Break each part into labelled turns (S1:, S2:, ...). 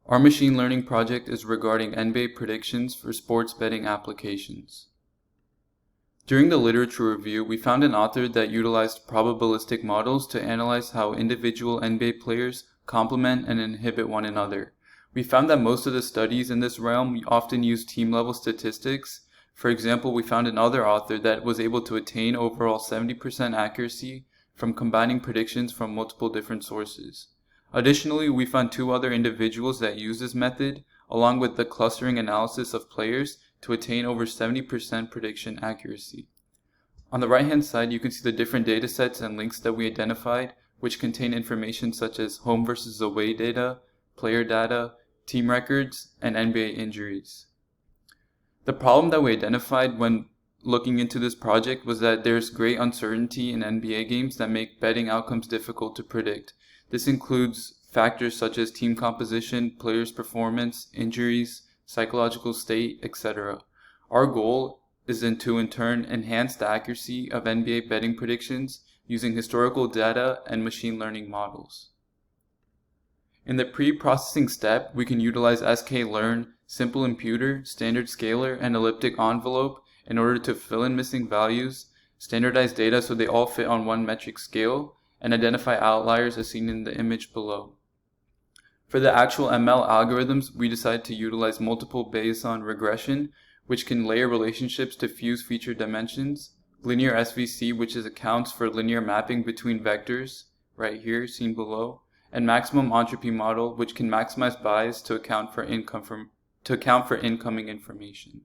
S1: Our machine learning project is regarding NBA predictions for sports betting applications. During the literature review, we found an author that utilized probabilistic models to analyze how individual NBA players complement and inhibit one another. We found that most of the studies in this realm often use team-level statistics. For example, we found another author that was able to attain overall 70% accuracy from combining predictions from multiple different sources. Additionally, we found two other individuals that use this method, along with the clustering analysis of players, to attain over 70% prediction accuracy. On the right-hand side, you can see the different datasets and links that we identified, which contain information such as home versus away data, player data, team records, and NBA injuries. The problem that we identified when looking into this project was that there's great uncertainty in NBA games that make betting outcomes difficult to predict. This includes factors such as team composition, players' performance, injuries, psychological state, etc. Our goal is to in turn enhance the accuracy of NBA betting predictions using historical data and machine learning models. In the pre-processing step, we can utilize sklearn, simple imputer, standard scalar, and elliptic envelope in order to fill in missing values, standardize data so they all fit on one metric scale, and identify outliers as seen in the image below. For the actual ML algorithms, we decided to utilize multiple Bayesian regression, which can layer relationships to fuse feature dimensions, linear SVC, which accounts for linear mapping between vectors, right here, seen below, and maximum entropy model, which can maximize bias to account for incoming information.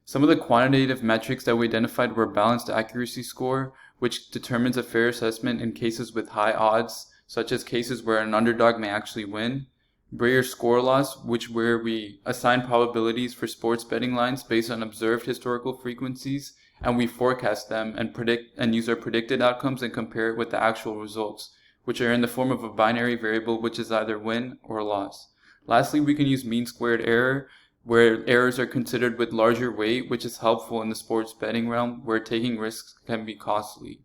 S1: Some of the quantitative metrics that we identified were balanced accuracy score, which determines a fair assessment in cases with high odds, such as cases where an underdog may actually win. Breyer score loss, where we assign probabilities for sports betting lines based on observed historical frequencies, and we forecast them and predict and use our predicted outcomes and compare it with the actual results, which are in the form of a binary variable which is either win or loss. Lastly, we can use mean squared error, where errors are considered with larger weight, which is helpful in the sports betting realm where taking risks can be costly.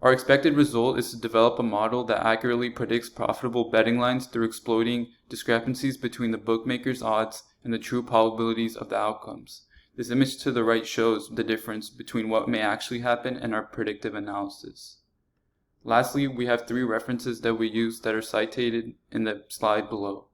S1: Our expected result is to develop a model that accurately predicts profitable betting lines through exploiting discrepancies between the bookmaker's odds and the true probabilities of the outcomes. This image to the right shows the difference between what may actually happen and our predictive analysis. Lastly, we have 3 references that we use that are cited in the slide below.